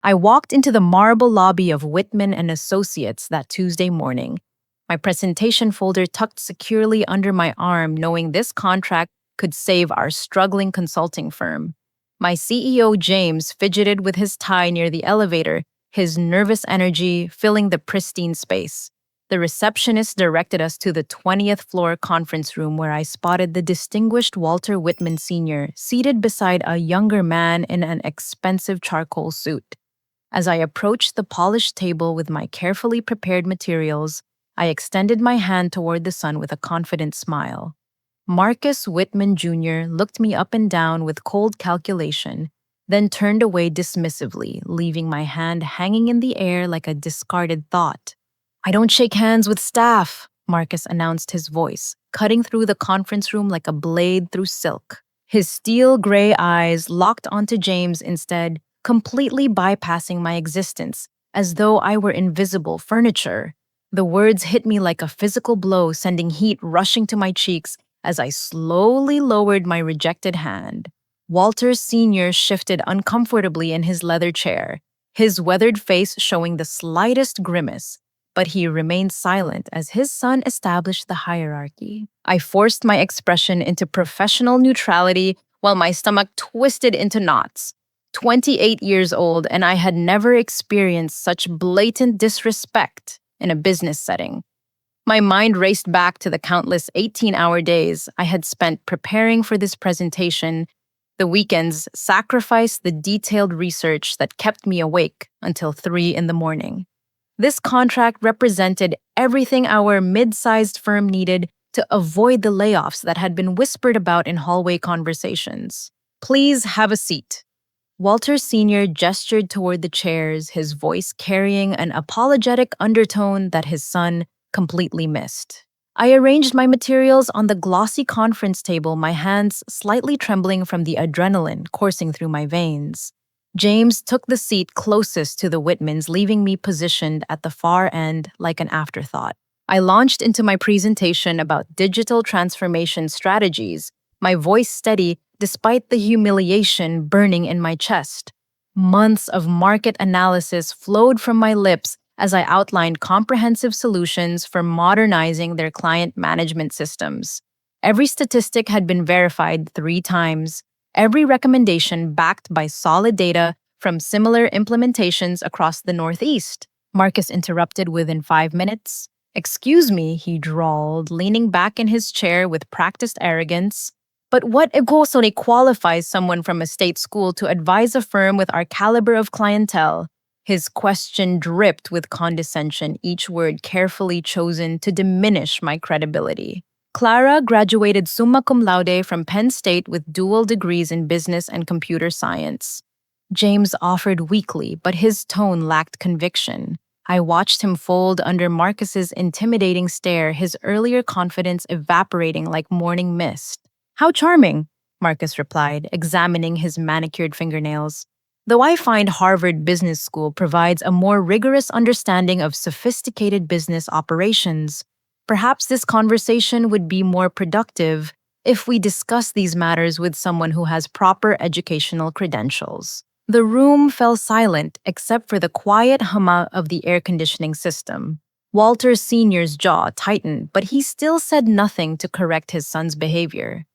I walked into the marble lobby of Whitman and Associates that Tuesday morning, my presentation folder tucked securely under my arm, knowing this contract could save our struggling consulting firm. My CEO, James, fidgeted with his tie near the elevator, his nervous energy filling the pristine space. The receptionist directed us to the 20th floor conference room where I spotted the distinguished Walter Whitman Sr. seated beside a younger man in an expensive charcoal suit. As I approached the polished table with my carefully prepared materials, I extended my hand toward the son with a confident smile. Marcus Whitman Jr. looked me up and down with cold calculation, then turned away dismissively, leaving my hand hanging in the air like a discarded thought. "I don't shake hands with staff," Marcus announced, his voice cutting through the conference room like a blade through silk. His steel gray eyes locked onto James instead, completely bypassing my existence, as though I were invisible furniture. The words hit me like a physical blow, sending heat rushing to my cheeks as I slowly lowered my rejected hand. Walter Sr. shifted uncomfortably in his leather chair, his weathered face showing the slightest grimace, but he remained silent as his son established the hierarchy. I forced my expression into professional neutrality while my stomach twisted into knots. 28 years old, and I had never experienced such blatant disrespect in a business setting. My mind raced back to the countless 18-hour days I had spent preparing for this presentation. The weekends sacrificed the detailed research that kept me awake until 3 in the morning. This contract represented everything our mid-sized firm needed to avoid the layoffs that had been whispered about in hallway conversations. "Please have a seat." Walter Sr. gestured toward the chairs, his voice carrying an apologetic undertone that his son completely missed. I arranged my materials on the glossy conference table, my hands slightly trembling from the adrenaline coursing through my veins. James took the seat closest to the Whitmans, leaving me positioned at the far end like an afterthought. I launched into my presentation about digital transformation strategies, my voice steady despite the humiliation burning in my chest. Months of market analysis flowed from my lips as I outlined comprehensive solutions for modernizing their client management systems. Every statistic had been verified 3 times, every recommendation backed by solid data from similar implementations across the Northeast. Marcus interrupted within 5 minutes. "Excuse me," he drawled, leaning back in his chair with practiced arrogance. "But what egosone qualifies someone from a state school to advise a firm with our caliber of clientele?" His question dripped with condescension, each word carefully chosen to diminish my credibility. "Clara graduated summa cum laude from Penn State with dual degrees in business and computer science." James offered weakly, but his tone lacked conviction. I watched him fold under Marcus's intimidating stare, his earlier confidence evaporating like morning mist. "How charming," Marcus replied, examining his manicured fingernails. "Though I find Harvard Business School provides a more rigorous understanding of sophisticated business operations, perhaps this conversation would be more productive if we discuss these matters with someone who has proper educational credentials." The room fell silent except for the quiet hum of the air conditioning system. Walter Sr.'s jaw tightened, but he still said nothing to correct his son's behavior.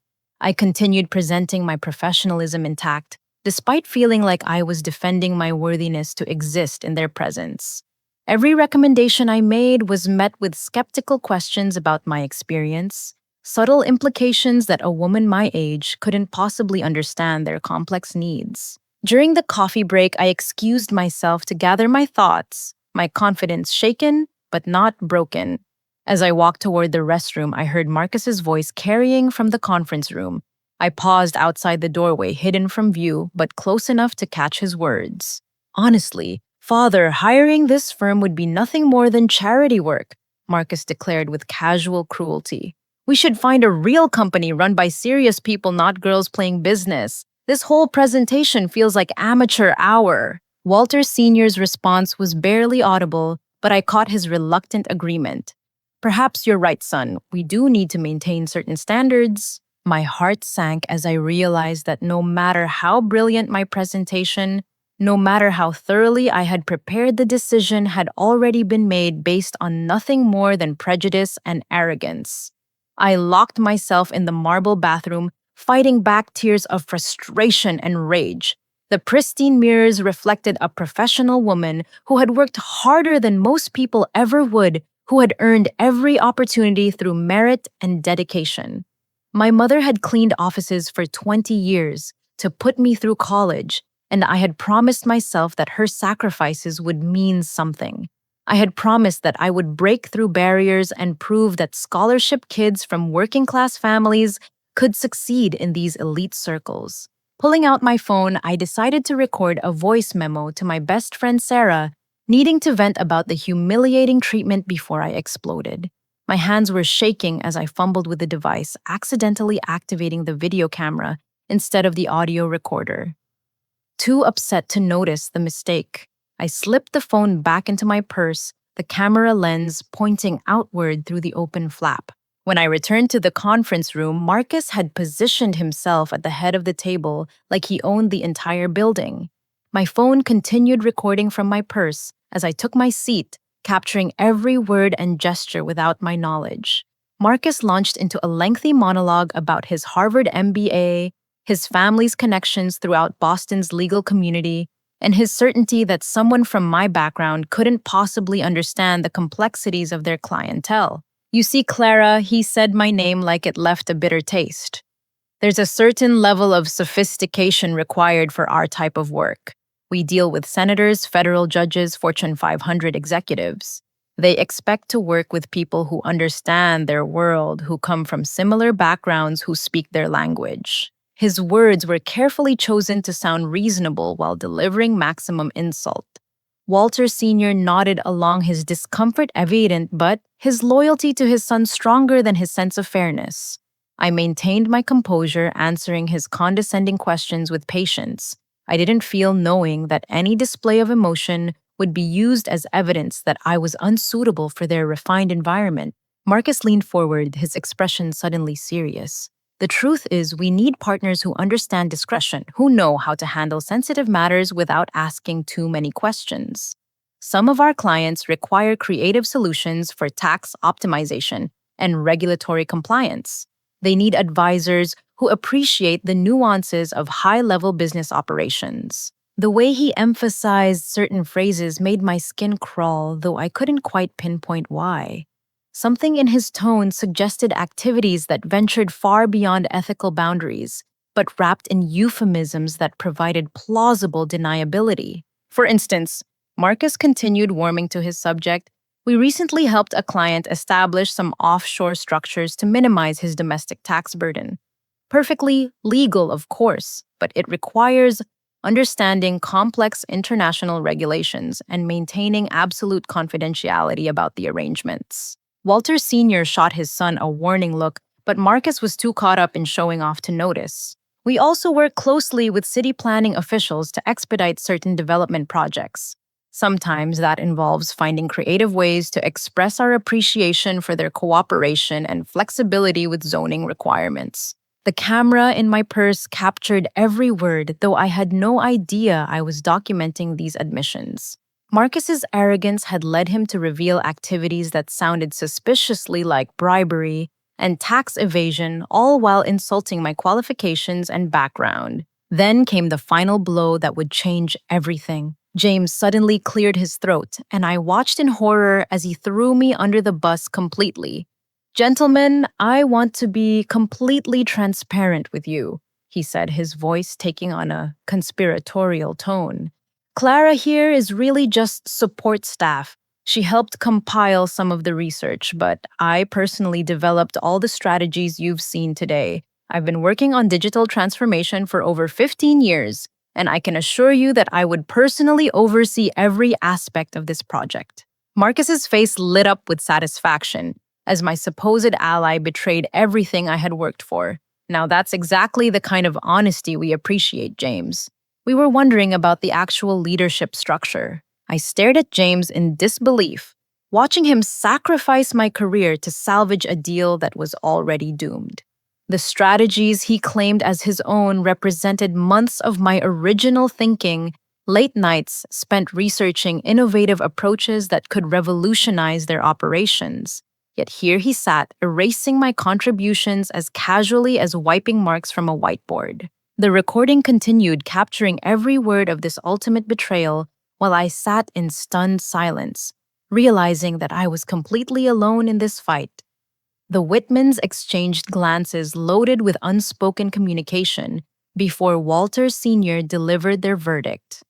I continued presenting my professionalism intact, despite feeling like I was defending my worthiness to exist in their presence. Every recommendation I made was met with skeptical questions about my experience, subtle implications that a woman my age couldn't possibly understand their complex needs. During the coffee break, I excused myself to gather my thoughts, my confidence shaken but not broken. As I walked toward the restroom, I heard Marcus's voice carrying from the conference room. I paused outside the doorway, hidden from view, but close enough to catch his words. "Honestly, Father, hiring this firm would be nothing more than charity work," Marcus declared with casual cruelty. "We should find a real company run by serious people, not girls playing business. This whole presentation feels like amateur hour." Walter Sr.'s response was barely audible, but I caught his reluctant agreement. "Perhaps you're right, son. We do need to maintain certain standards." My heart sank as I realized that no matter how brilliant my presentation, No matter how thoroughly I had prepared, the decision had already been made based on nothing more than prejudice and arrogance. I locked myself in the marble bathroom, fighting back tears of frustration and rage. The pristine mirrors reflected a professional woman who had worked harder than most people ever would, who had earned every opportunity through merit and dedication. My mother had cleaned offices for 20 years to put me through college, and I had promised myself that her sacrifices would mean something. I had promised that I would break through barriers and prove that scholarship kids from working class families could succeed in these elite circles. Pulling out my phone, I decided to record a voice memo to my best friend Sarah, needing to vent about the humiliating treatment before I exploded. My hands were shaking as I fumbled with the device, accidentally activating the video camera instead of the audio recorder. Too upset to notice the mistake, I slipped the phone back into my purse, the camera lens pointing outward through the open flap. When I returned to the conference room, Marcus had positioned himself at the head of the table like he owned the entire building. My phone continued recording from my purse as I took my seat, capturing every word and gesture without my knowledge. Marcus launched into a lengthy monologue about his Harvard MBA, his family's connections throughout Boston's legal community, and his certainty that someone from my background couldn't possibly understand the complexities of their clientele. You see, Clara, he said my name like it left a bitter taste. There's a certain level of sophistication required for our type of work. We deal with senators, federal judges, Fortune 500 executives. They expect to work with people who understand their world, who come from similar backgrounds, who speak their language. His words were carefully chosen to sound reasonable while delivering maximum insult. Walter Sr. nodded along, his discomfort evident, but his loyalty to his son stronger than his sense of fairness. I maintained my composure, answering his condescending questions with patience. I didn't feel knowing that any display of emotion would be used as evidence that I was unsuitable for their refined environment. Marcus leaned forward, his expression suddenly serious. The truth is, we need partners who understand discretion, who know how to handle sensitive matters without asking too many questions. Some of our clients require creative solutions for tax optimization and regulatory compliance. They need advisors who appreciate the nuances of high-level business operations. The way he emphasized certain phrases made my skin crawl, though I couldn't quite pinpoint why. Something in his tone suggested activities that ventured far beyond ethical boundaries, but wrapped in euphemisms that provided plausible deniability. For instance, Marcus continued warming to his subject. We recently helped a client establish some offshore structures to minimize his domestic tax burden. Perfectly legal, of course, but it requires understanding complex international regulations and maintaining absolute confidentiality about the arrangements. Walter Sr. shot his son a warning look, but Marcus was too caught up in showing off to notice. We also work closely with city planning officials to expedite certain development projects. Sometimes that involves finding creative ways to express our appreciation for their cooperation and flexibility with zoning requirements. The camera in my purse captured every word, though I had no idea I was documenting these admissions. Marcus's arrogance had led him to reveal activities that sounded suspiciously like bribery and tax evasion, all while insulting my qualifications and background. Then came the final blow that would change everything. James suddenly cleared his throat, and I watched in horror as he threw me under the bus completely. "Gentlemen, I want to be completely transparent with you," he said, his voice taking on a conspiratorial tone. "Clara here is really just support staff. She helped compile some of the research, but I personally developed all the strategies you've seen today. I've been working on digital transformation for over 15 years, and I can assure you that I would personally oversee every aspect of this project." Marcus's face lit up with satisfaction as my supposed ally betrayed everything I had worked for. Now that's exactly the kind of honesty we appreciate, James. We were wondering about the actual leadership structure. I stared at James in disbelief, watching him sacrifice my career to salvage a deal that was already doomed. The strategies he claimed as his own represented months of my original thinking, late nights spent researching innovative approaches that could revolutionize their operations. Yet here he sat, erasing my contributions as casually as wiping marks from a whiteboard. The recording continued, capturing every word of this ultimate betrayal while I sat in stunned silence, realizing that I was completely alone in this fight. The Whitmans exchanged glances loaded with unspoken communication before Walter Sr. delivered their verdict.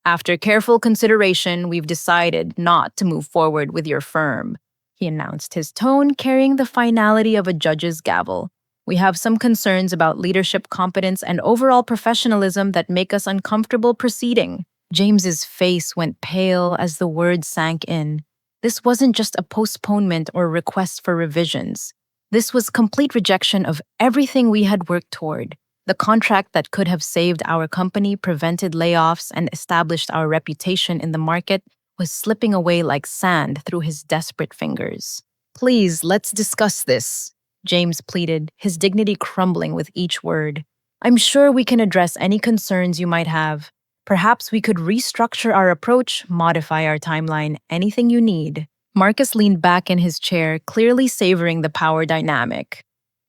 After careful consideration, we've decided not to move forward with your firm, he announced, his tone carrying the finality of a judge's gavel. We have some concerns about leadership competence and overall professionalism that make us uncomfortable proceeding. James's face went pale as the words sank in. This wasn't just a postponement or request for revisions. This was complete rejection of everything we had worked toward. The contract that could have saved our company, prevented layoffs, and established our reputation in the market was slipping away like sand through his desperate fingers. Please, let's discuss this, James pleaded, his dignity crumbling with each word. I'm sure we can address any concerns you might have. Perhaps we could restructure our approach, modify our timeline, anything you need. Marcus leaned back in his chair, clearly savoring the power dynamic.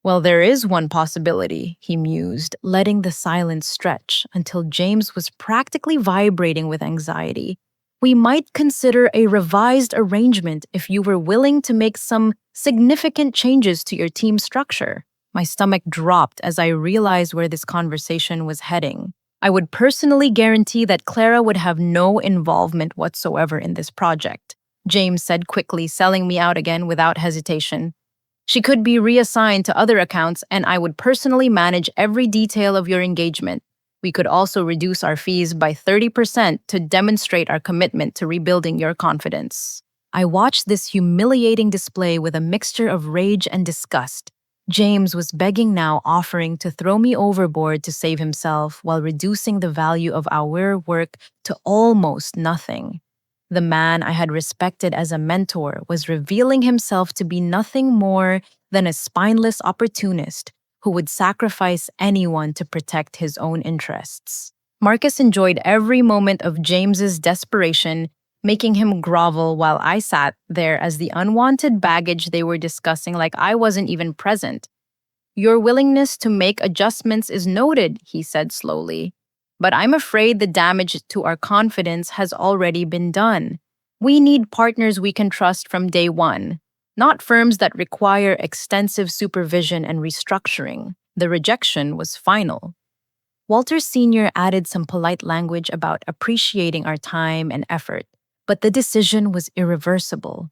Well, there is one possibility, he mused, letting the silence stretch until James was practically vibrating with anxiety. We might consider a revised arrangement if you were willing to make some significant changes to your team structure. My stomach dropped as I realized where this conversation was heading. I would personally guarantee that Clara would have no involvement whatsoever in this project, James said quickly, selling me out again without hesitation. She could be reassigned to other accounts, and I would personally manage every detail of your engagement. We could also reduce our fees by 30% to demonstrate our commitment to rebuilding your confidence. I watched this humiliating display with a mixture of rage and disgust. James was begging now, offering to throw me overboard to save himself while reducing the value of our work to almost nothing. The man I had respected as a mentor was revealing himself to be nothing more than a spineless opportunist who would sacrifice anyone to protect his own interests. Marcus enjoyed every moment of James's desperation, making him grovel while I sat there as the unwanted baggage they were discussing like I wasn't even present. Your willingness to make adjustments is noted, he said slowly. But I'm afraid the damage to our confidence has already been done. We need partners we can trust from day one, not firms that require extensive supervision and restructuring. The rejection was final. Walter Sr. added some polite language about appreciating our time and effort, but the decision was irreversible.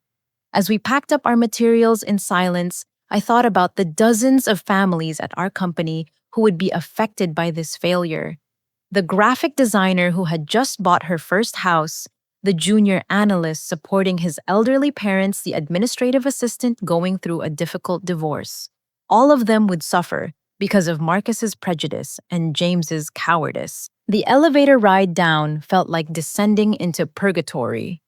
As we packed up our materials in silence, I thought about the dozens of families at our company who would be affected by this failure. The graphic designer who had just bought her first house, the junior analyst supporting his elderly parents, the administrative assistant going through a difficult divorce. All of them would suffer because of Marcus's prejudice and James's cowardice. The elevator ride down felt like descending into purgatory.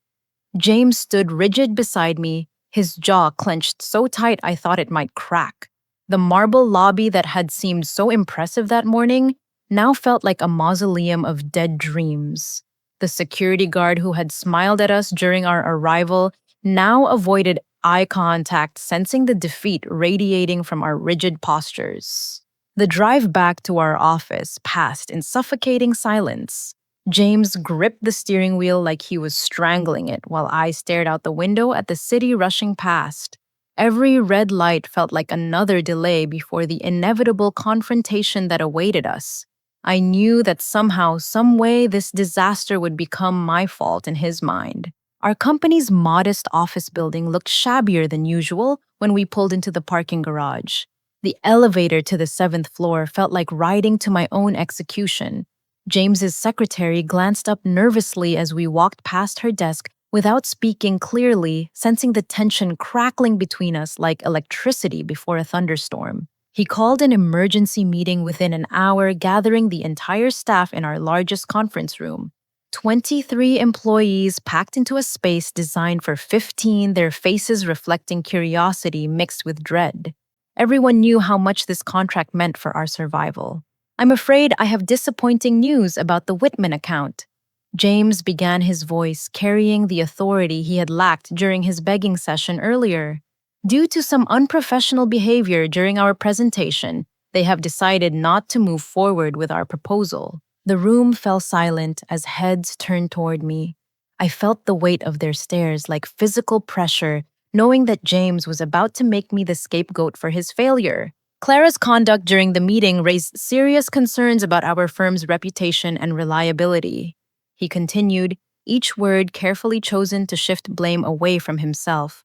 James stood rigid beside me, his jaw clenched so tight I thought it might crack. The marble lobby that had seemed so impressive that morning now felt like a mausoleum of dead dreams. The security guard who had smiled at us during our arrival now avoided eye contact, sensing the defeat radiating from our rigid postures. The drive back to our office passed in suffocating silence. James gripped the steering wheel like he was strangling it while I stared out the window at the city rushing past. Every red light felt like another delay before the inevitable confrontation that awaited us. I knew that somehow, some way, this disaster would become my fault in his mind. Our company's modest office building looked shabbier than usual when we pulled into the parking garage. The elevator to the 7th floor felt like riding to my own execution. James's secretary glanced up nervously as we walked past her desk without speaking clearly, sensing the tension crackling between us like electricity before a thunderstorm. He called an emergency meeting within an hour, gathering the entire staff in our largest conference room. 23 employees packed into a space designed for 15, their faces reflecting curiosity mixed with dread. Everyone knew how much this contract meant for our survival. I'm afraid I have disappointing news about the Whitman account. James began his voice, carrying the authority he had lacked during his begging session earlier. Due to some unprofessional behavior during our presentation, they have decided not to move forward with our proposal. The room fell silent as heads turned toward me. I felt the weight of their stares like physical pressure, knowing that James was about to make me the scapegoat for his failure. Clara's conduct during the meeting raised serious concerns about our firm's reputation and reliability. He continued, each word carefully chosen to shift blame away from himself.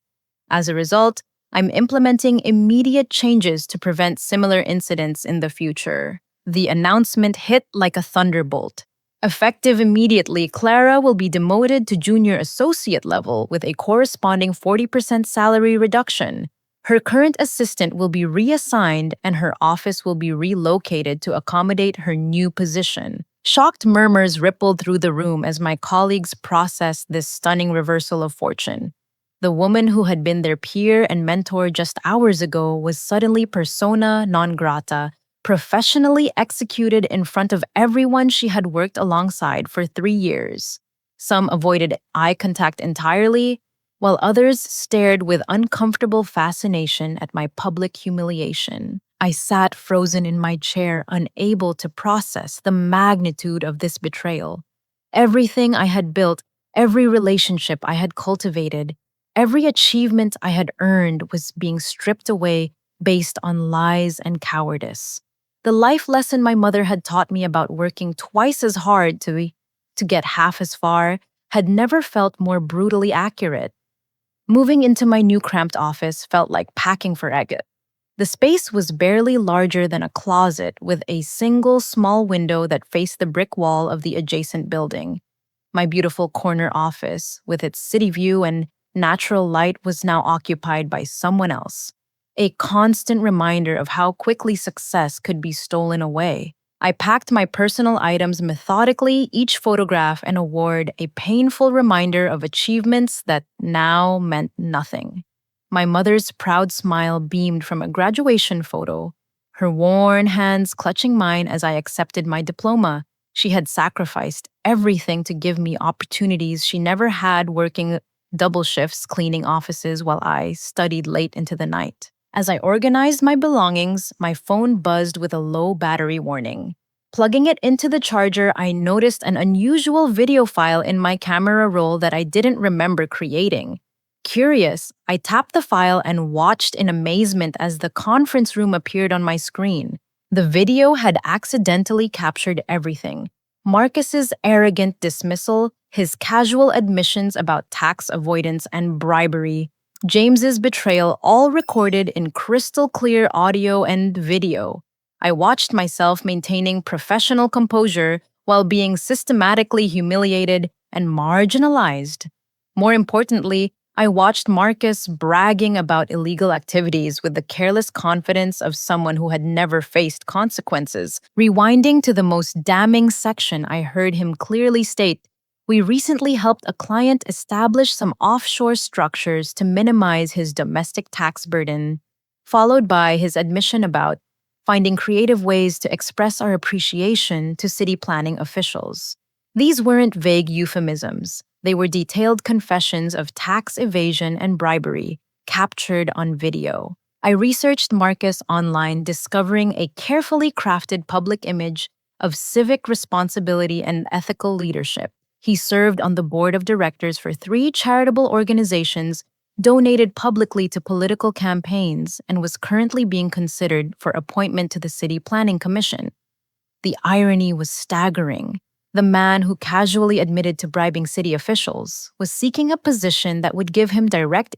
As a result, I'm implementing immediate changes to prevent similar incidents in the future. The announcement hit like a thunderbolt. Effective immediately, Clara will be demoted to junior associate level with a corresponding 40% salary reduction. Her current assistant will be reassigned and her office will be relocated to accommodate her new position. Shocked murmurs rippled through the room as my colleagues processed this stunning reversal of fortune. The woman who had been their peer and mentor just hours ago was suddenly persona non grata, professionally executed in front of everyone she had worked alongside for 3 years. Some avoided eye contact entirely, while others stared with uncomfortable fascination at my public humiliation. I sat frozen in my chair, unable to process the magnitude of this betrayal. Everything I had built, every relationship I had cultivated, every achievement I had earned was being stripped away based on lies and cowardice. The life lesson my mother had taught me about working twice as hard to get half as far had never felt more brutally accurate. Moving into my new cramped office felt like packing for egg. The space was barely larger than a closet with a single small window that faced the brick wall of the adjacent building. My beautiful corner office, with its city view and natural light, was now occupied by someone else. A constant reminder of how quickly success could be stolen away. I packed my personal items methodically, each photograph and award a painful reminder of achievements that now meant nothing. My mother's proud smile beamed from a graduation photo, her worn hands clutching mine as I accepted my diploma. She had sacrificed everything to give me opportunities she never had, working double shifts cleaning offices while I studied late into the night. As I organized my belongings, my phone buzzed with a low battery warning. Plugging it into the charger, I noticed an unusual video file in my camera roll that I didn't remember creating. Curious, I tapped the file and watched in amazement as the conference room appeared on my screen. The video had accidentally captured everything: Marcus's arrogant dismissal, his casual admissions about tax avoidance and bribery, James's betrayal, all recorded in crystal clear audio and video. I watched myself maintaining professional composure while being systematically humiliated and marginalized. More importantly, I watched Marcus bragging about illegal activities with the careless confidence of someone who had never faced consequences. Rewinding to the most damning section, I heard him clearly state, "We recently helped a client establish some offshore structures to minimize his domestic tax burden," followed by his admission about finding creative ways to express our appreciation to city planning officials. These weren't vague euphemisms. They were detailed confessions of tax evasion and bribery, captured on video. I researched Marcus online, discovering a carefully crafted public image of civic responsibility and ethical leadership. He served on the board of directors for 3 charitable organizations, donated publicly to political campaigns, and was currently being considered for appointment to the City Planning Commission. The irony was staggering. The man who casually admitted to bribing city officials was seeking a position that would give him direct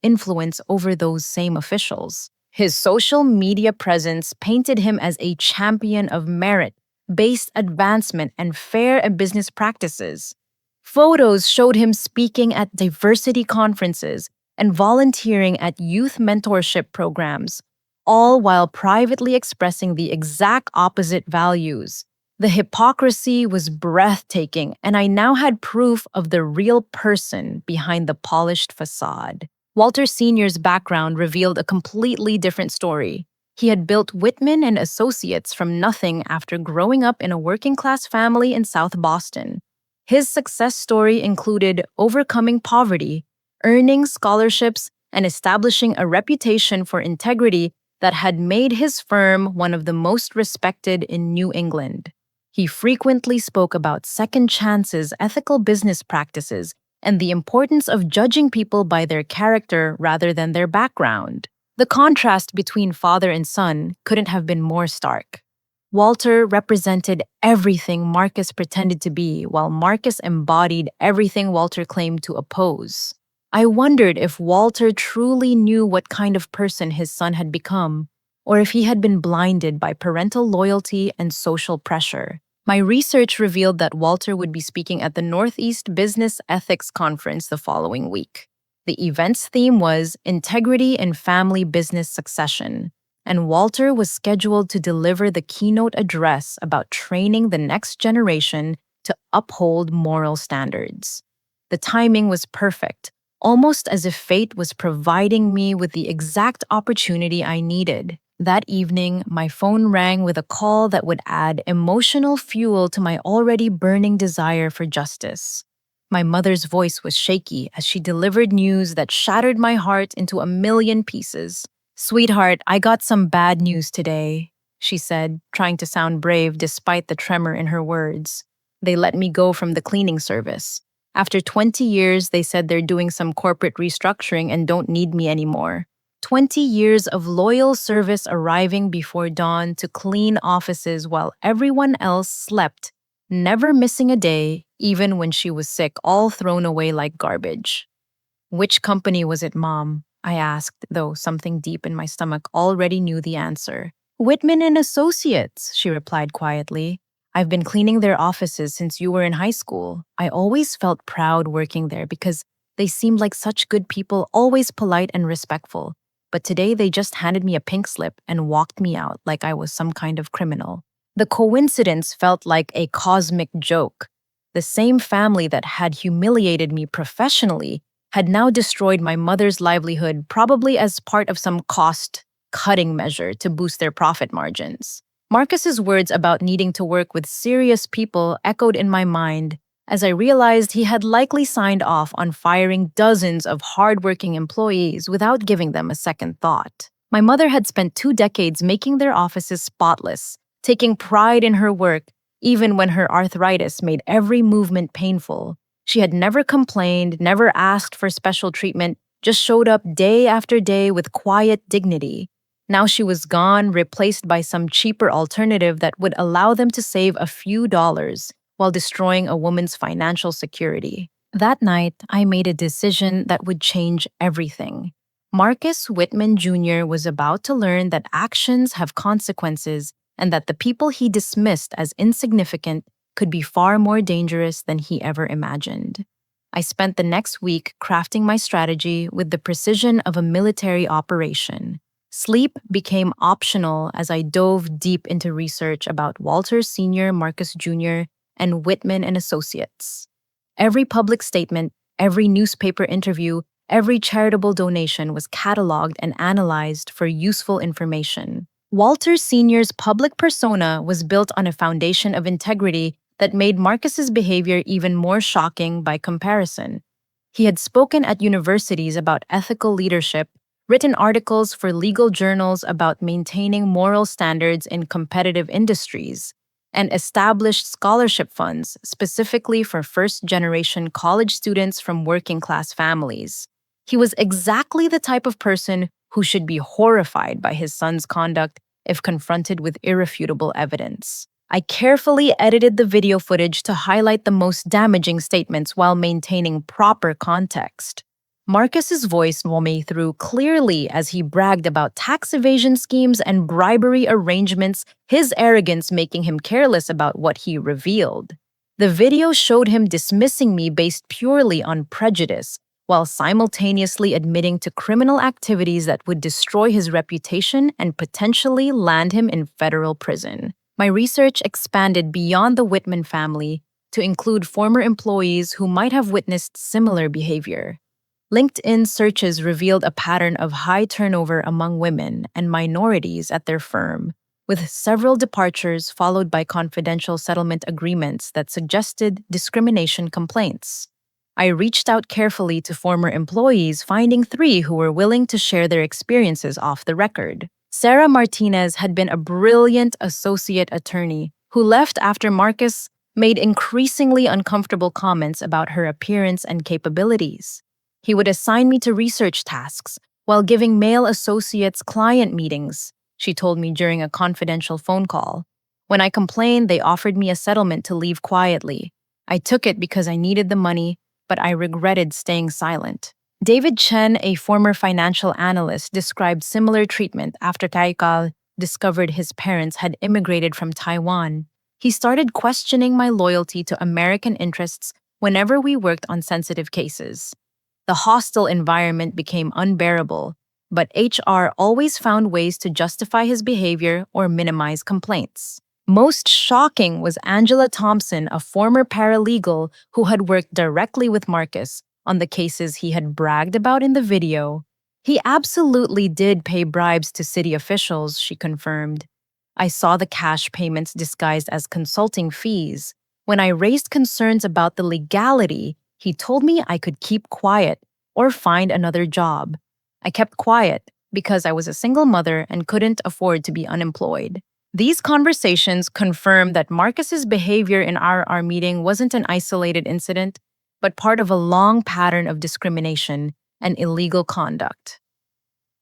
influence over those same officials. His social media presence painted him as a champion of merit-based advancement and fair business practices. Photos showed him speaking at diversity conferences and volunteering at youth mentorship programs, all while privately expressing the exact opposite values. The hypocrisy was breathtaking, and I now had proof of the real person behind the polished facade. Walter Sr.'s background revealed a completely different story. He had built Whitman and Associates from nothing after growing up in a working-class family in South Boston. His success story included overcoming poverty, earning scholarships, and establishing a reputation for integrity that had made his firm one of the most respected in New England. He frequently spoke about second chances, ethical business practices, and the importance of judging people by their character rather than their background. The contrast between father and son couldn't have been more stark. Walter represented everything Marcus pretended to be, while Marcus embodied everything Walter claimed to oppose. I wondered if Walter truly knew what kind of person his son had become, or if he had been blinded by parental loyalty and social pressure. My research revealed that Walter would be speaking at the Northeast Business Ethics Conference the following week. The event's theme was Integrity in Family Business Succession, and Walter was scheduled to deliver the keynote address about training the next generation to uphold moral standards. The timing was perfect, almost as if fate was providing me with the exact opportunity I needed. That evening, my phone rang with a call that would add emotional fuel to my already burning desire for justice. My mother's voice was shaky as she delivered news that shattered my heart into a million pieces. "Sweetheart, I got some bad news today," she said, trying to sound brave despite the tremor in her words. "They let me go from the cleaning service. After 20 years, they said they're doing some corporate restructuring and don't need me anymore. 20 years of loyal service arriving before dawn to clean offices while everyone else slept, never missing a day, even when she was sick, all thrown away like garbage." "Which company was it, Mom?" I asked, though something deep in my stomach already knew the answer. "Whitman and Associates," she replied quietly. "I've been cleaning their offices since you were in high school. I always felt proud working there because they seemed like such good people, always polite and respectful. But today they just handed me a pink slip and walked me out like I was some kind of criminal." The coincidence felt like a cosmic joke. The same family that had humiliated me professionally had now destroyed my mother's livelihood, probably as part of some cost-cutting measure to boost their profit margins. Marcus's words about needing to work with serious people echoed in my mind as I realized he had likely signed off on firing dozens of hardworking employees without giving them a second thought. My mother had spent 2 decades making their offices spotless, taking pride in her work, even when her arthritis made every movement painful. She had never complained, never asked for special treatment, just showed up day after day with quiet dignity. Now she was gone, replaced by some cheaper alternative that would allow them to save a few dollars while destroying a woman's financial security. That night, I made a decision that would change everything. Marcus Whitman Jr. was about to learn that actions have consequences and that the people he dismissed as insignificant could be far more dangerous than he ever imagined. I spent the next week crafting my strategy with the precision of a military operation. Sleep became optional as I dove deep into research about Walter Sr., Marcus Jr., and Whitman and Associates. Every public statement, every newspaper interview, every charitable donation was cataloged and analyzed for useful information. Walter Sr.'s public persona was built on a foundation of integrity that made Marcus's behavior even more shocking by comparison. He had spoken at universities about ethical leadership, written articles for legal journals about maintaining moral standards in competitive industries, and established scholarship funds specifically for first-generation college students from working-class families. He was exactly the type of person who should be horrified by his son's conduct if confronted with irrefutable evidence. I carefully edited the video footage to highlight the most damaging statements while maintaining proper context. Marcus's voice came through clearly as he bragged about tax evasion schemes and bribery arrangements, his arrogance making him careless about what he revealed. The video showed him dismissing me based purely on prejudice, while simultaneously admitting to criminal activities that would destroy his reputation and potentially land him in federal prison. My research expanded beyond the Whitman family to include former employees who might have witnessed similar behavior. LinkedIn searches revealed a pattern of high turnover among women and minorities at their firm, with several departures followed by confidential settlement agreements that suggested discrimination complaints. I reached out carefully to former employees, finding three who were willing to share their experiences off the record. Sarah Martinez had been a brilliant associate attorney who left after Marcus made increasingly uncomfortable comments about her appearance and capabilities. He would assign me to research tasks while giving male associates client meetings, she told me during a confidential phone call. When I complained, they offered me a settlement to leave quietly. I took it because I needed the money, but I regretted staying silent. David Chen, a former financial analyst, described similar treatment after Taikal discovered his parents had immigrated from Taiwan. He started questioning my loyalty to American interests whenever we worked on sensitive cases. The hostile environment became unbearable, but HR always found ways to justify his behavior or minimize complaints. Most shocking was Angela Thompson, a former paralegal who had worked directly with Marcus on the cases he had bragged about in the video. He absolutely did pay bribes to city officials, she confirmed. I saw the cash payments disguised as consulting fees. When I raised concerns about the legality, he told me I could keep quiet or find another job. I kept quiet because I was a single mother and couldn't afford to be unemployed. These conversations confirmed that Marcus's behavior in our meeting wasn't an isolated incident, but part of a long pattern of discrimination and illegal conduct.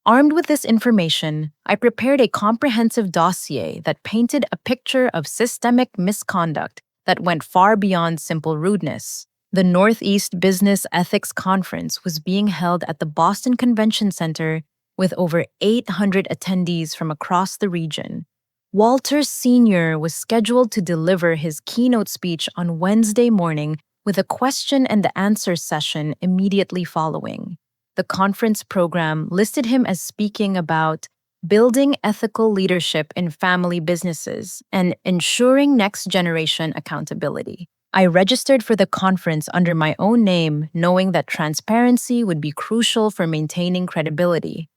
Armed with this information, I prepared a comprehensive dossier that painted a picture of systemic misconduct that went far beyond simple rudeness. The Northeast Business Ethics Conference was being held at the Boston Convention Center with over 800 attendees from across the region. Walter Sr. was scheduled to deliver his keynote speech on Wednesday morning with a question and answer session immediately following. The conference program listed him as speaking about building ethical leadership in family businesses and ensuring next-generation accountability. I registered for the conference under my own name, knowing that transparency would be crucial for maintaining credibility.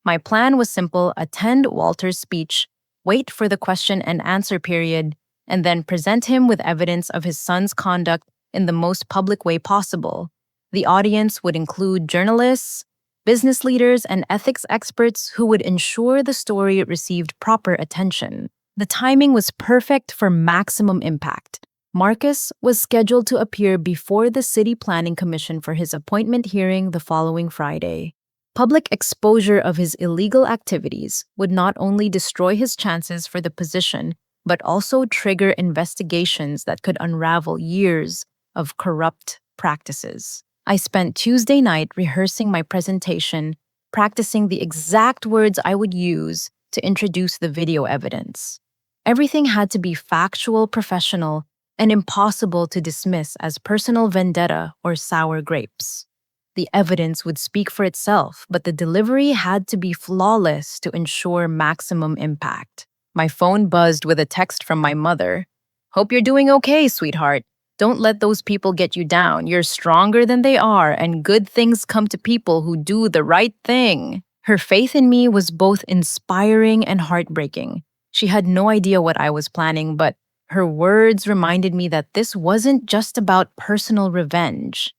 My plan was simple: attend Walter's speech, wait for the question and answer period, and then present him with evidence of his son's conduct in the most public way possible. The audience would include journalists, business leaders, and ethics experts who would ensure the story received proper attention. The timing was perfect for maximum impact. Marcus was scheduled to appear before the City Planning Commission for his appointment hearing the following Friday. Public exposure of his illegal activities would not only destroy his chances for the position, but also trigger investigations that could unravel years of corrupt practices. I spent Tuesday night rehearsing my presentation, practicing the exact words I would use to introduce the video evidence. Everything had to be factual, professional, and impossible to dismiss as personal vendetta or sour grapes. The evidence would speak for itself, but the delivery had to be flawless to ensure maximum impact. My phone buzzed with a text from my mother. "Hope you're doing okay, sweetheart. Don't let those people get you down. You're stronger than they are, and good things come to people who do the right thing." Her faith in me was both inspiring and heartbreaking. She had no idea what I was planning, but her words reminded me that this wasn't just about personal revenge.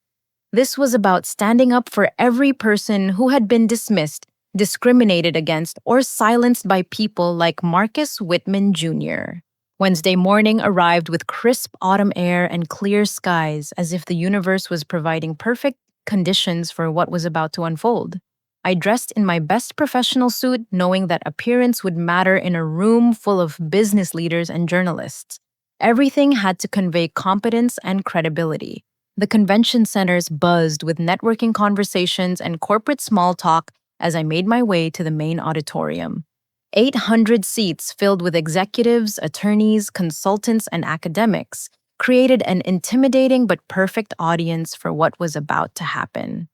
This was about standing up for every person who had been dismissed, discriminated against, or silenced by people like Marcus Whitman Jr. Wednesday morning arrived with crisp autumn air and clear skies, as if the universe was providing perfect conditions for what was about to unfold. I dressed in my best professional suit, knowing that appearance would matter in a room full of business leaders and journalists. Everything had to convey competence and credibility. The convention centers buzzed with networking conversations and corporate small talk as I made my way to the main auditorium. 800 seats filled with executives, attorneys, consultants, and academics created an intimidating but perfect audience for what was about to happen.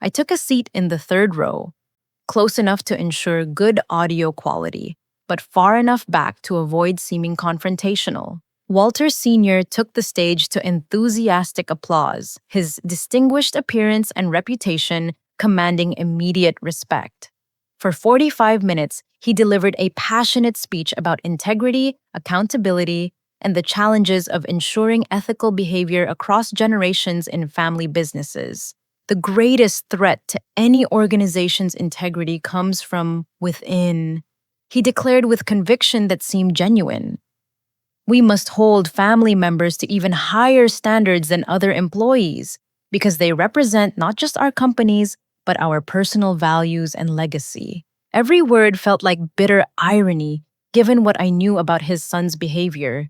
I took a seat in the third row, close enough to ensure good audio quality, but far enough back to avoid seeming confrontational. Walter Sr. took the stage to enthusiastic applause, his distinguished appearance and reputation commanding immediate respect. For 45 minutes, he delivered a passionate speech about integrity, accountability, and the challenges of ensuring ethical behavior across generations in family businesses. The greatest threat to any organization's integrity comes from within. He declared with conviction that seemed genuine. We must hold family members to even higher standards than other employees because they represent not just our companies, but our personal values and legacy. Every word felt like bitter irony, given what I knew about his son's behavior.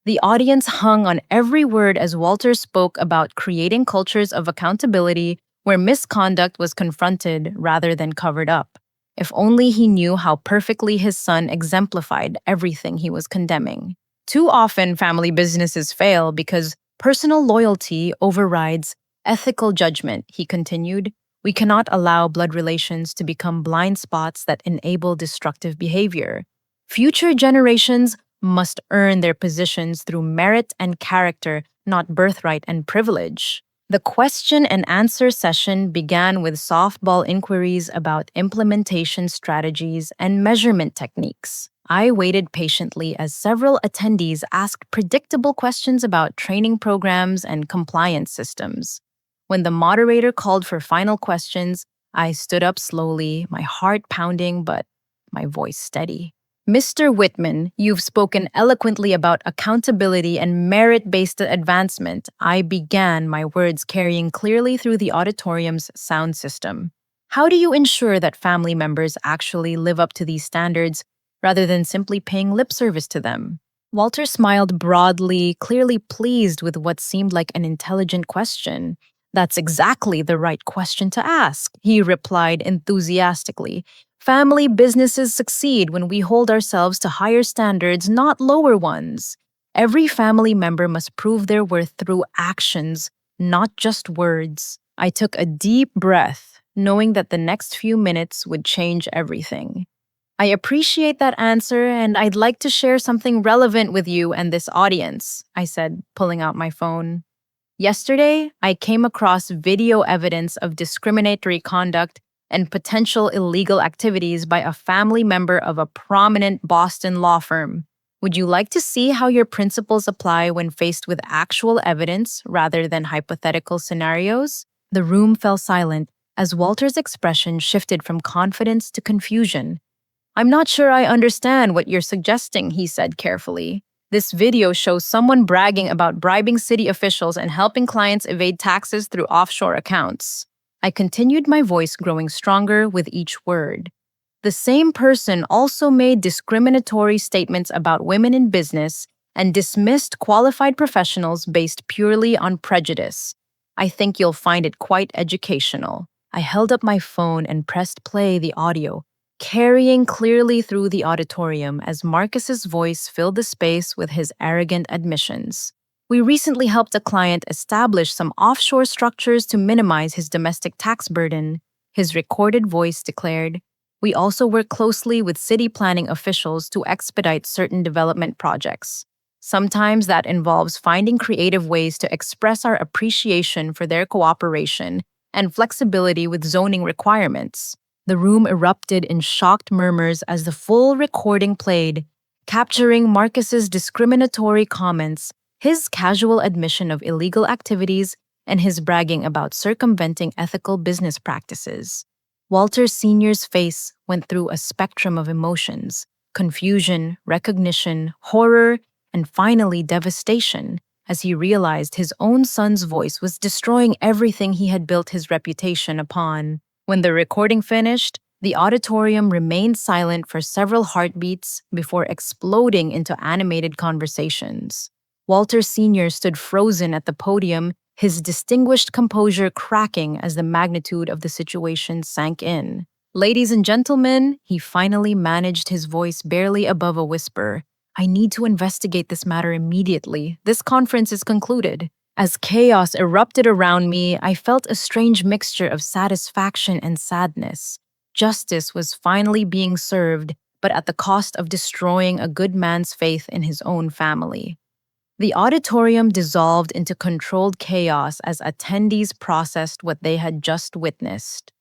The audience hung on every word as Walter spoke about creating cultures of accountability where misconduct was confronted rather than covered up. If only he knew how perfectly his son exemplified everything he was condemning. Too often, family businesses fail because personal loyalty overrides ethical judgment, he continued. We cannot allow blood relations to become blind spots that enable destructive behavior. Future generations must earn their positions through merit and character, not birthright and privilege. The question and answer session began with softball inquiries about implementation strategies and measurement techniques. I waited patiently as several attendees asked predictable questions about training programs and compliance systems. When the moderator called for final questions, I stood up slowly, my heart pounding but my voice steady. Mr. Whitman, you've spoken eloquently about accountability and merit-based advancement. I began, my words carrying clearly through the auditorium's sound system. How do you ensure that family members actually live up to these standards rather than simply paying lip service to them? Walter smiled broadly, clearly pleased with what seemed like an intelligent question. That's exactly the right question to ask, he replied enthusiastically. Family businesses succeed when we hold ourselves to higher standards, not lower ones. Every family member must prove their worth through actions, not just words. I took a deep breath, knowing that the next few minutes would change everything. I appreciate that answer, and I'd like to share something relevant with you and this audience, I said, pulling out my phone. Yesterday, I came across video evidence of discriminatory conduct and potential illegal activities by a family member of a prominent Boston law firm. Would you like to see how your principles apply when faced with actual evidence rather than hypothetical scenarios? The room fell silent as Walter's expression shifted from confidence to confusion. I'm not sure I understand what you're suggesting, he said carefully. This video shows someone bragging about bribing city officials and helping clients evade taxes through offshore accounts. I continued, my voice growing stronger with each word. The same person also made discriminatory statements about women in business and dismissed qualified professionals based purely on prejudice. I think you'll find it quite educational. I held up my phone and pressed play the audio, carrying clearly through the auditorium as Marcus's voice filled the space with his arrogant admissions. We recently helped a client establish some offshore structures to minimize his domestic tax burden, his recorded voice declared. We also work closely with city planning officials to expedite certain development projects. Sometimes that involves finding creative ways to express our appreciation for their cooperation and flexibility with zoning requirements. The room erupted in shocked murmurs as the full recording played, capturing Marcus's discriminatory comments, his casual admission of illegal activities, and his bragging about circumventing ethical business practices. Walter Sr.'s face went through a spectrum of emotions: confusion, recognition, horror, and finally devastation, as he realized his own son's voice was destroying everything he had built his reputation upon. When the recording finished, the auditorium remained silent for several heartbeats before exploding into animated conversations. Walter Sr. stood frozen at the podium, his distinguished composure cracking as the magnitude of the situation sank in. Ladies and gentlemen, he finally managed his voice barely above a whisper. I need to investigate this matter immediately. This conference is concluded. As chaos erupted around me, I felt a strange mixture of satisfaction and sadness. Justice was finally being served, but at the cost of destroying a good man's faith in his own family. The auditorium dissolved into controlled chaos as attendees processed what they had just witnessed.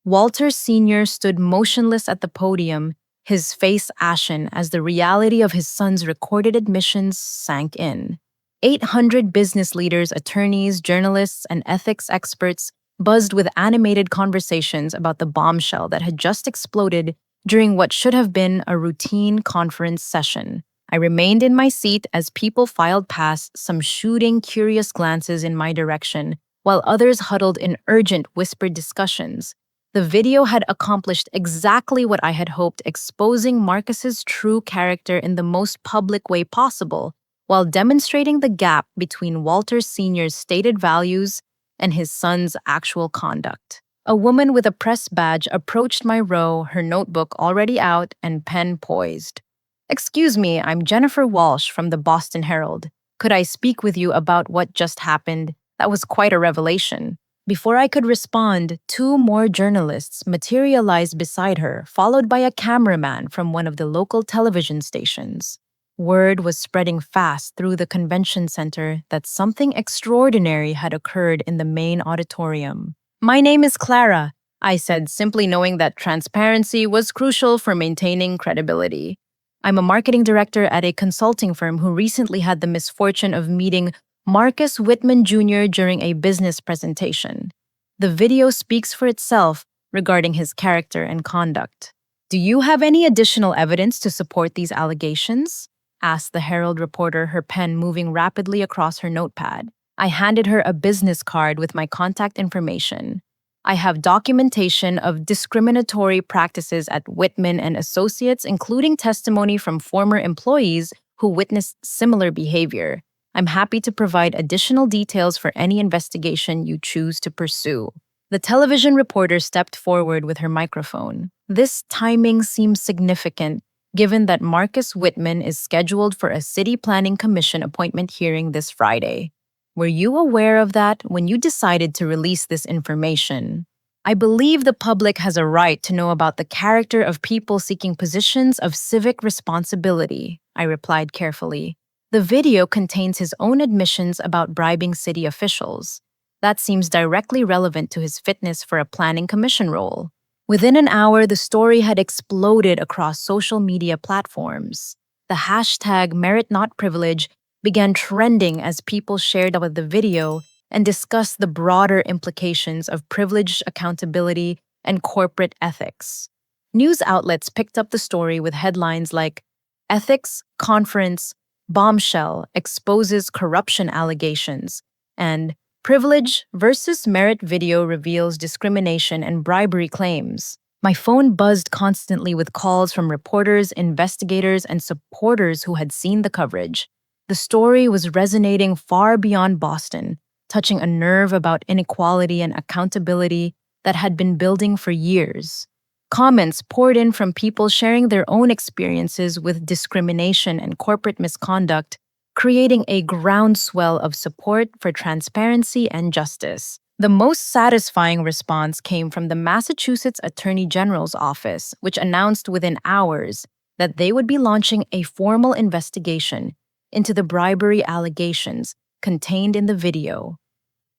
Walter Sr. stood motionless at the podium, his face ashen as the reality of his son's recorded admissions sank in. 800 business leaders, attorneys, journalists, and ethics experts buzzed with animated conversations about the bombshell that had just exploded during what should have been a routine conference session. I remained in my seat as people filed past, some shooting curious glances in my direction, while others huddled in urgent whispered discussions. The video had accomplished exactly what I had hoped, exposing Marcus's true character in the most public way possible, while demonstrating the gap between Walter Sr.'s stated values and his son's actual conduct. A woman with a press badge approached my row, her notebook already out and pen poised. "Excuse me, I'm Jennifer Walsh from the Boston Herald. Could I speak with you about what just happened? That was quite a revelation." Before I could respond, two more journalists materialized beside her, followed by a cameraman from one of the local television stations. Word was spreading fast through the convention center that something extraordinary had occurred in the main auditorium. "My name is Clara," I said, simply knowing that transparency was crucial for maintaining credibility. "I'm a marketing director at a consulting firm who recently had the misfortune of meeting Marcus Whitman Jr. during a business presentation. The video speaks for itself regarding his character and conduct." "Do you have any additional evidence to support these allegations?" asked the Herald reporter, her pen moving rapidly across her notepad. I handed her a business card with my contact information. "I have documentation of discriminatory practices at Whitman and Associates, including testimony from former employees who witnessed similar behavior. I'm happy to provide additional details for any investigation you choose to pursue." The television reporter stepped forward with her microphone. This timing seems significant, given that Marcus Whitman is scheduled for a City Planning Commission appointment hearing this Friday. "Were you aware of that when you decided to release this information?" "I believe the public has a right to know about the character of people seeking positions of civic responsibility," I replied carefully. "The video contains his own admissions about bribing city officials. That seems directly relevant to his fitness for a planning commission role." Within an hour, the story had exploded across social media platforms. The hashtag #MeritNotPrivilege began trending as people shared about the video and discussed the broader implications of privilege, accountability, and corporate ethics. News outlets picked up the story with headlines like "Ethics Conference Bombshell Exposes Corruption Allegations" and "Privilege versus Merit Video Reveals Discrimination and Bribery Claims." My phone buzzed constantly with calls from reporters, investigators, and supporters who had seen the coverage. The story was resonating far beyond Boston, touching a nerve about inequality and accountability that had been building for years. Comments poured in from people sharing their own experiences with discrimination and corporate misconduct, creating a groundswell of support for transparency and justice. The most satisfying response came from the Massachusetts Attorney General's office, which announced within hours that they would be launching a formal investigation into the bribery allegations contained in the video.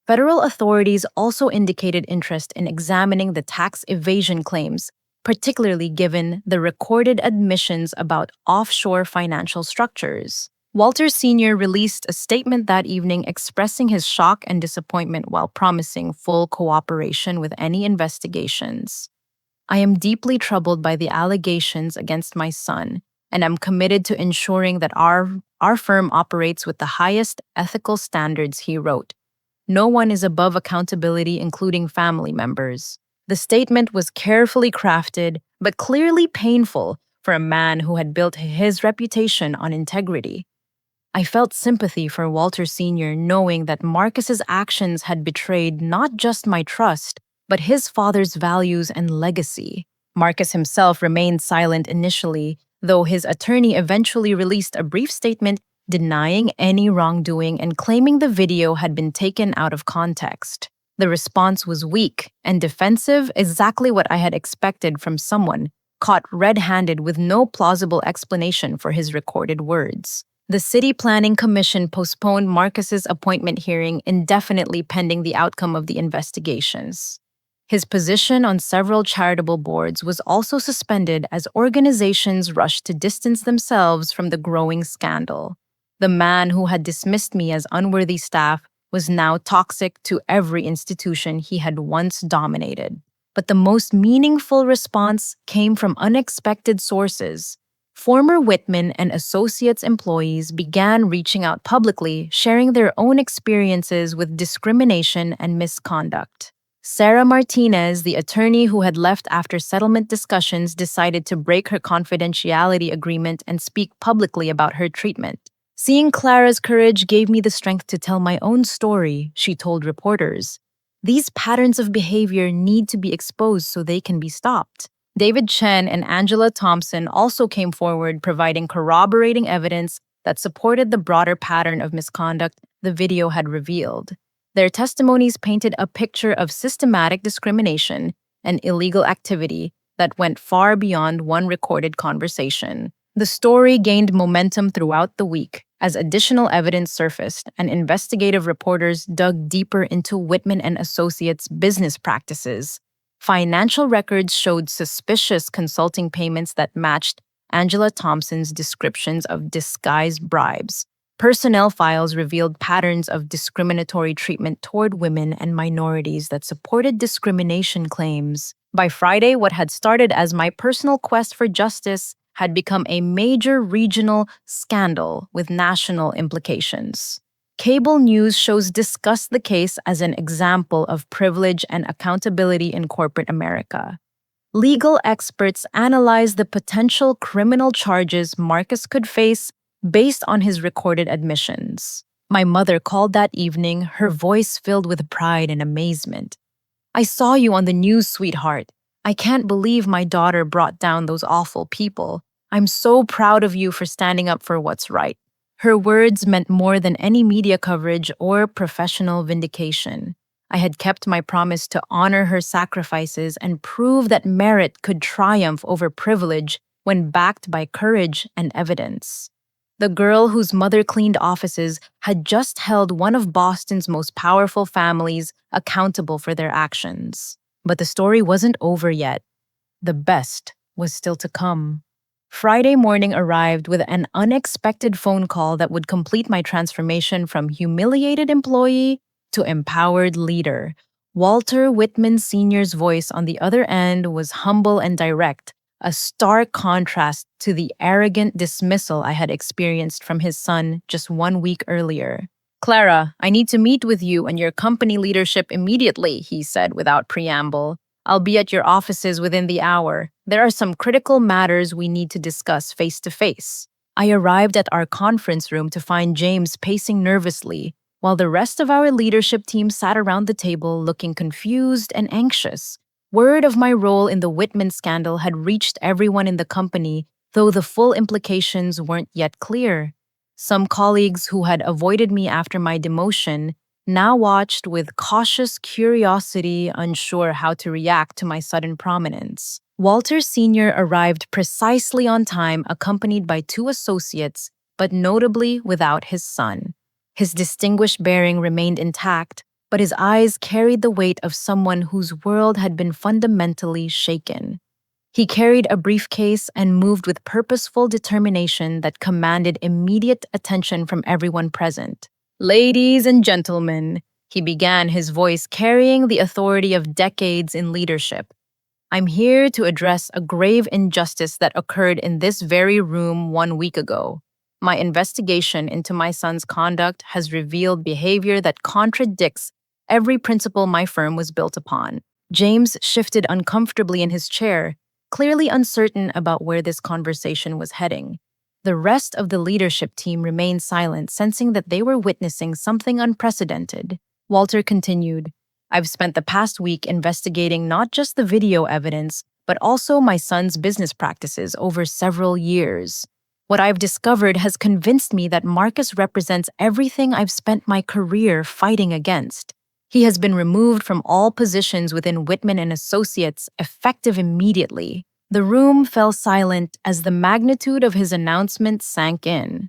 Federal authorities also indicated interest in examining the tax evasion claims, particularly given the recorded admissions about offshore financial structures. Walter Sr. released a statement that evening expressing his shock and disappointment while promising full cooperation with any investigations. "I am deeply troubled by the allegations against my son, and am committed to ensuring that our firm operates with the highest ethical standards," he wrote. "No one is above accountability, including family members." The statement was carefully crafted, but clearly painful for a man who had built his reputation on integrity. I felt sympathy for Walter Sr., knowing that Marcus's actions had betrayed not just my trust, but his father's values and legacy. Marcus himself remained silent initially, though his attorney eventually released a brief statement denying any wrongdoing and claiming the video had been taken out of context. The response was weak and defensive, exactly what I had expected from someone caught red-handed with no plausible explanation for his recorded words. The City Planning Commission postponed Marcus's appointment hearing indefinitely pending the outcome of the investigations. His position on several charitable boards was also suspended as organizations rushed to distance themselves from the growing scandal. The man who had dismissed me as unworthy staff was now toxic to every institution he had once dominated. But the most meaningful response came from unexpected sources. Former Whitman and Associates employees began reaching out publicly, sharing their own experiences with discrimination and misconduct. Sarah Martinez, the attorney who had left after settlement discussions, decided to break her confidentiality agreement and speak publicly about her treatment. Seeing Clara's courage gave me the strength to tell my own story, she told reporters. These patterns of behavior need to be exposed so they can be stopped. David Chen and Angela Thompson also came forward, providing corroborating evidence that supported the broader pattern of misconduct the video had revealed. Their testimonies painted a picture of systematic discrimination and illegal activity that went far beyond one recorded conversation. The story gained momentum throughout the week as additional evidence surfaced and investigative reporters dug deeper into Whitman and Associates' business practices. Financial records showed suspicious consulting payments that matched Angela Thompson's descriptions of disguised bribes. Personnel files revealed patterns of discriminatory treatment toward women and minorities that supported discrimination claims. By Friday, what had started as my personal quest for justice had become a major regional scandal with national implications. Cable news shows discussed the case as an example of privilege and accountability in corporate America. Legal experts analyzed the potential criminal charges Marcus could face based on his recorded admissions. My mother called that evening, her voice filled with pride and amazement. "I saw you on the news, sweetheart. I can't believe my daughter brought down those awful people. I'm so proud of you for standing up for what's right." Her words meant more than any media coverage or professional vindication. I had kept my promise to honor her sacrifices and prove that merit could triumph over privilege when backed by courage and evidence. The girl whose mother cleaned offices had just held one of Boston's most powerful families accountable for their actions. But the story wasn't over yet. The best was still to come. Friday morning arrived with an unexpected phone call that would complete my transformation from humiliated employee to empowered leader. Walter Whitman Sr.'s voice on the other end was humble and direct, a stark contrast to the arrogant dismissal I had experienced from his son just 1 week earlier. "Clara, I need to meet with you and your company leadership immediately," he said without preamble. "I'll be at your offices within the hour. There are some critical matters we need to discuss face to face." I arrived at our conference room to find James pacing nervously, while the rest of our leadership team sat around the table looking confused and anxious. Word of my role in the Whitman scandal had reached everyone in the company, though the full implications weren't yet clear. Some colleagues who had avoided me after my demotion now watched with cautious curiosity, unsure how to react to my sudden prominence. Walter Sr. arrived precisely on time, accompanied by 2 associates, but notably without his son. His distinguished bearing remained intact, but his eyes carried the weight of someone whose world had been fundamentally shaken. He carried a briefcase and moved with purposeful determination that commanded immediate attention from everyone present. "Ladies and gentlemen," he began, his voice carrying the authority of decades in leadership. "I'm here to address a grave injustice that occurred in this very room 1 week ago. My investigation into my son's conduct has revealed behavior that contradicts every principle my firm was built upon." James shifted uncomfortably in his chair, clearly uncertain about where this conversation was heading. The rest of the leadership team remained silent, sensing that they were witnessing something unprecedented. Walter continued, "I've spent the past week investigating not just the video evidence, but also my son's business practices over several years. What I've discovered has convinced me that Marcus represents everything I've spent my career fighting against. He has been removed from all positions within Whitman and Associates, effective immediately." The room fell silent as the magnitude of his announcement sank in.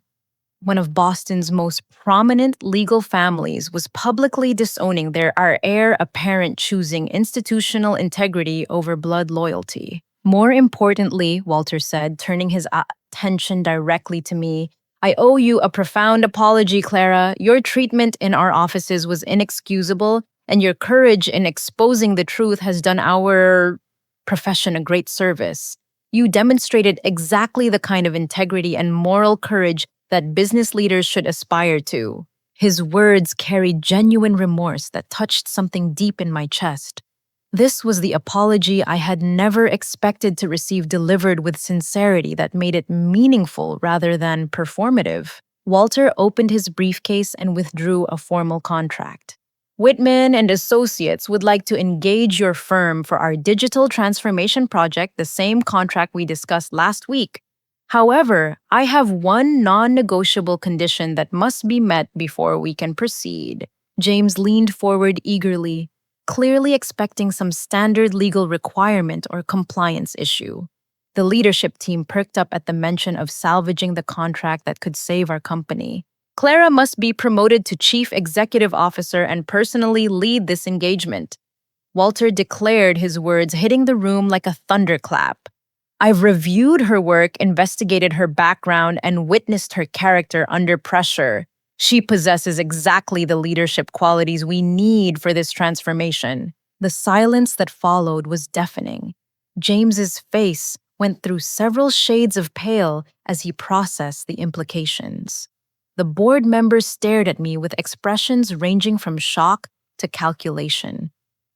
one of Boston's most prominent legal families, was publicly disowning their our heir apparent, choosing institutional integrity over blood loyalty. More importantly, Walter said, turning his attention directly to me, I owe you a profound apology, Clara. Your treatment in our offices was inexcusable, and your courage in exposing the truth has done our profession a great service. You demonstrated exactly the kind of integrity and moral courage that business leaders should aspire to. His words carried genuine remorse that touched something deep in my chest. This was the apology I had never expected to receive, delivered with sincerity that made it meaningful rather than performative. Walter opened his briefcase and withdrew a formal contract. Whitman and Associates would like to engage your firm for our digital transformation project, the same contract we discussed last week. However, I have one non-negotiable condition that must be met before we can proceed. James leaned forward eagerly, clearly expecting some standard legal requirement or compliance issue. The leadership team perked up at the mention of salvaging the contract that could save our company. Clara must be promoted to Chief Executive Officer and personally lead this engagement. Walter declared, his words hitting the room like a thunderclap. I've reviewed her work, investigated her background, and witnessed her character under pressure. She possesses exactly the leadership qualities we need for this transformation. The silence that followed was deafening. James's face went through several shades of pale as he processed the implications. The board members stared at me with expressions ranging from shock to calculation.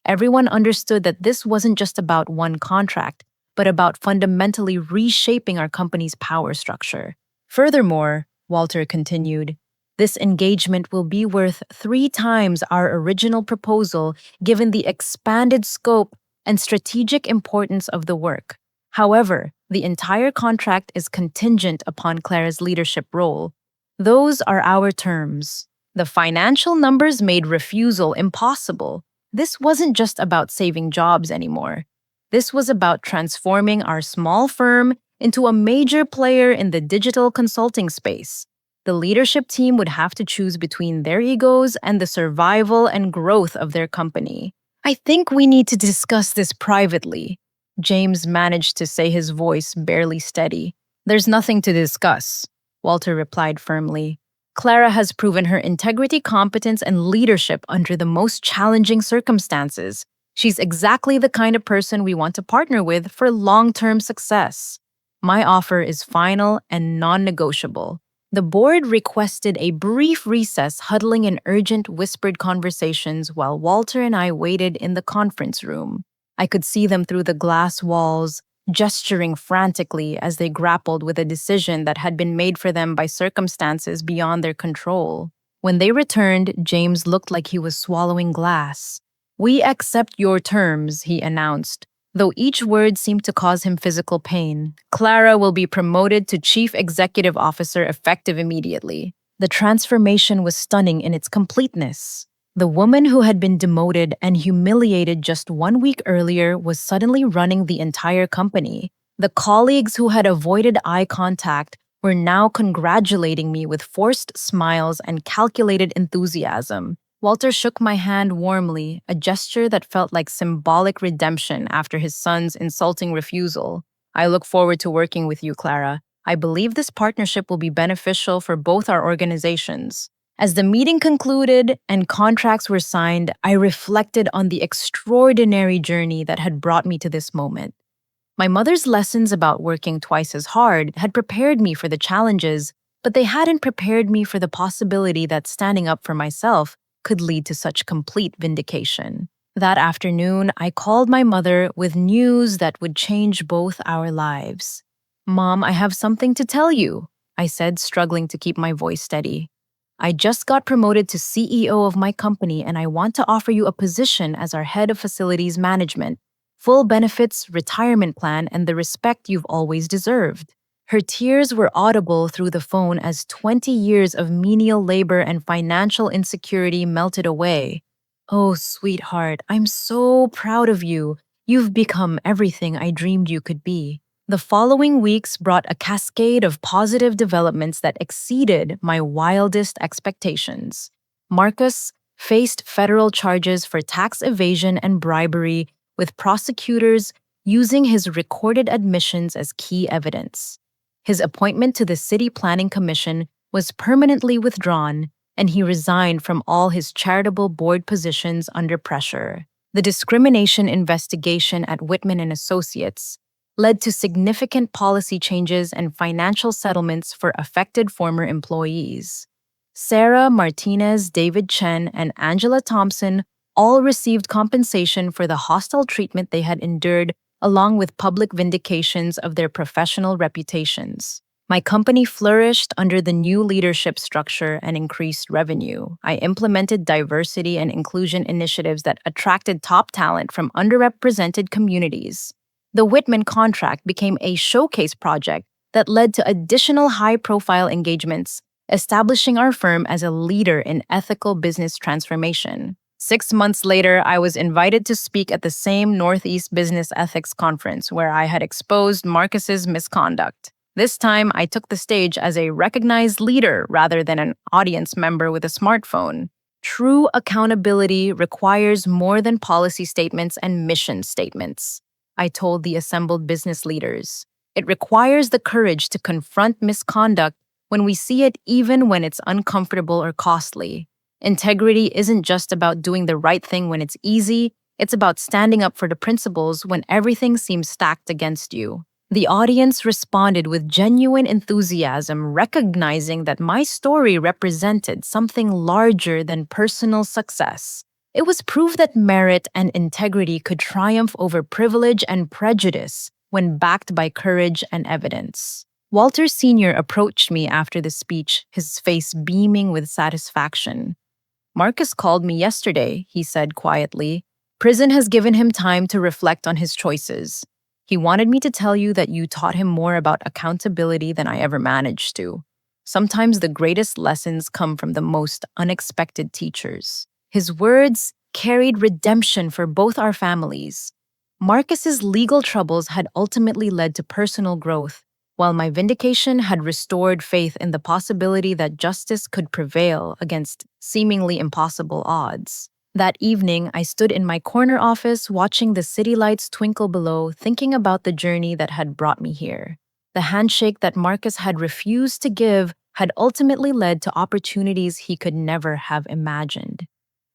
Everyone understood that this wasn't just about one contract, but about fundamentally reshaping our company's power structure. Furthermore, Walter continued, this engagement will be worth 3 times our original proposal given the expanded scope and strategic importance of the work. However, the entire contract is contingent upon Clara's leadership role. Those are our terms. The financial numbers made refusal impossible. This wasn't just about saving jobs anymore. This was about transforming our small firm into a major player in the digital consulting space. The leadership team would have to choose between their egos and the survival and growth of their company. I think we need to discuss this privately. James managed to say, his voice barely steady. There's nothing to discuss, Walter replied firmly. Clara has proven her integrity, competence, and leadership under the most challenging circumstances. She's exactly the kind of person we want to partner with for long-term success. My offer is final and non-negotiable. The board requested a brief recess, huddling in urgent whispered conversations while Walter and I waited in the conference room. I could see them through the glass walls, gesturing frantically as they grappled with a decision that had been made for them by circumstances beyond their control. When they returned, James looked like he was swallowing glass. We accept your terms, he announced, though each word seemed to cause him physical pain. Clara will be promoted to Chief Executive Officer effective immediately. The transformation was stunning in its completeness. The woman who had been demoted and humiliated just 1 week earlier was suddenly running the entire company. The colleagues who had avoided eye contact were now congratulating me with forced smiles and calculated enthusiasm. Walter shook my hand warmly, a gesture that felt like symbolic redemption after his son's insulting refusal. I look forward to working with you, Clara. I believe this partnership will be beneficial for both our organizations. As the meeting concluded and contracts were signed, I reflected on the extraordinary journey that had brought me to this moment. My mother's lessons about working twice as hard had prepared me for the challenges, but they hadn't prepared me for the possibility that standing up for myself could lead to such complete vindication. That afternoon, I called my mother with news that would change both our lives. Mom, I have something to tell you, I said, struggling to keep my voice steady. I just got promoted to CEO of my company, and I want to offer you a position as our head of facilities management, full benefits, retirement plan, and the respect you've always deserved. Her tears were audible through the phone as 20 years of menial labor and financial insecurity melted away. Oh, sweetheart, I'm so proud of you. You've become everything I dreamed you could be. The following weeks brought a cascade of positive developments that exceeded my wildest expectations. Marcus faced federal charges for tax evasion and bribery, with prosecutors using his recorded admissions as key evidence. His appointment to the City Planning Commission was permanently withdrawn, and he resigned from all his charitable board positions under pressure. The discrimination investigation at Whitman and Associates led to significant policy changes and financial settlements for affected former employees. Sarah Martinez, David Chen, and Angela Thompson all received compensation for the hostile treatment they had endured, along with public vindications of their professional reputations. My company flourished under the new leadership structure and increased revenue. I implemented diversity and inclusion initiatives that attracted top talent from underrepresented communities. The Whitman contract became a showcase project that led to additional high-profile engagements, establishing our firm as a leader in ethical business transformation. 6 months later, I was invited to speak at the same Northeast Business Ethics Conference where I had exposed Marcus's misconduct. This time, I took the stage as a recognized leader rather than an audience member with a smartphone. True accountability requires more than policy statements and mission statements, I told the assembled business leaders. It requires the courage to confront misconduct when we see it, even when it's uncomfortable or costly. Integrity isn't just about doing the right thing when it's easy, it's about standing up for the principles when everything seems stacked against you. The audience responded with genuine enthusiasm, recognizing that my story represented something larger than personal success. It was proof that merit and integrity could triumph over privilege and prejudice when backed by courage and evidence. Walter Sr. approached me after the speech, his face beaming with satisfaction. "Marcus called me yesterday," he said quietly. "Prison has given him time to reflect on his choices. He wanted me to tell you that you taught him more about accountability than I ever managed to. Sometimes the greatest lessons come from the most unexpected teachers." His words carried redemption for both our families. Marcus's legal troubles had ultimately led to personal growth, while my vindication had restored faith in the possibility that justice could prevail against seemingly impossible odds. That evening, I stood in my corner office watching the city lights twinkle below, thinking about the journey that had brought me here. The handshake that Marcus had refused to give had ultimately led to opportunities he could never have imagined.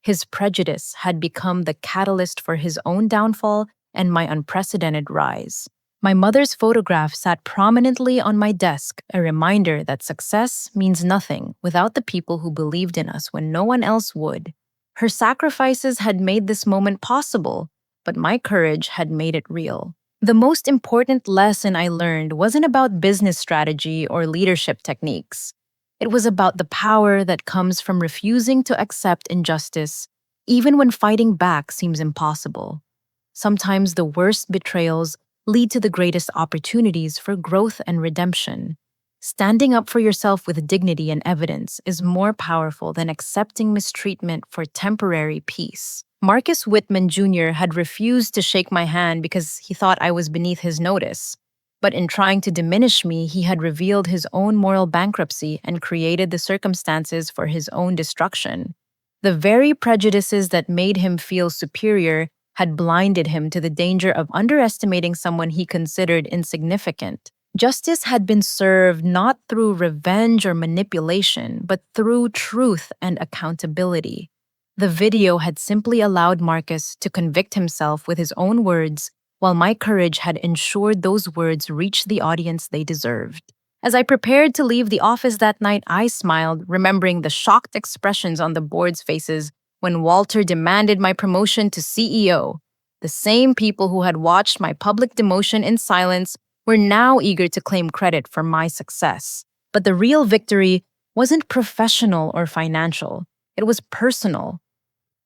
His prejudice had become the catalyst for his own downfall and my unprecedented rise. My mother's photograph sat prominently on my desk, a reminder that success means nothing without the people who believed in us when no one else would. Her sacrifices had made this moment possible, but my courage had made it real. The most important lesson I learned wasn't about business strategy or leadership techniques. It was about the power that comes from refusing to accept injustice, even when fighting back seems impossible. Sometimes the worst betrayals lead to the greatest opportunities for growth and redemption. Standing up for yourself with dignity and evidence is more powerful than accepting mistreatment for temporary peace. Marcus Whitman Jr. had refused to shake my hand because he thought I was beneath his notice. But in trying to diminish me, he had revealed his own moral bankruptcy and created the circumstances for his own destruction. The very prejudices that made him feel superior had blinded him to the danger of underestimating someone he considered insignificant. Justice had been served not through revenge or manipulation, but through truth and accountability. The video had simply allowed Marcus to convict himself with his own words, while my courage had ensured those words reached the audience they deserved. As I prepared to leave the office that night, I smiled, remembering the shocked expressions on the board's faces when Walter demanded my promotion to CEO. The same people who had watched my public demotion in silence were now eager to claim credit for my success. But the real victory wasn't professional or financial. It was personal.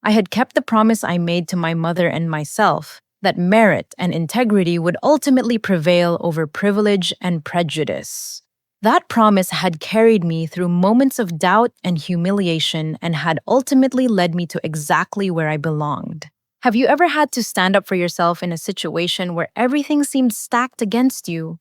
I had kept the promise I made to my mother and myself that merit and integrity would ultimately prevail over privilege and prejudice. That promise had carried me through moments of doubt and humiliation and had ultimately led me to exactly where I belonged. Have you ever had to stand up for yourself in a situation where everything seemed stacked against you?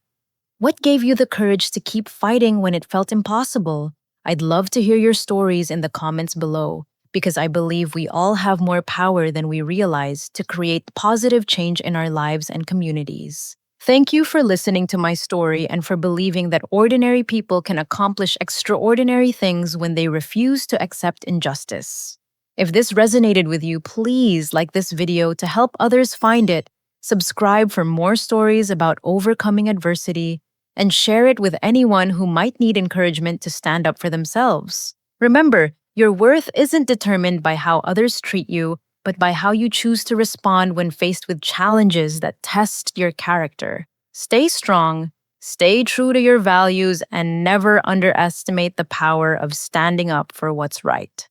What gave you the courage to keep fighting when it felt impossible? I'd love to hear your stories in the comments below, because I believe we all have more power than we realize to create positive change in our lives and communities. Thank you for listening to my story and for believing that ordinary people can accomplish extraordinary things when they refuse to accept injustice. If this resonated with you, please like this video to help others find it, subscribe for more stories about overcoming adversity, and share it with anyone who might need encouragement to stand up for themselves. Remember, your worth isn't determined by how others treat you, but by how you choose to respond when faced with challenges that test your character. Stay strong, stay true to your values, and never underestimate the power of standing up for what's right.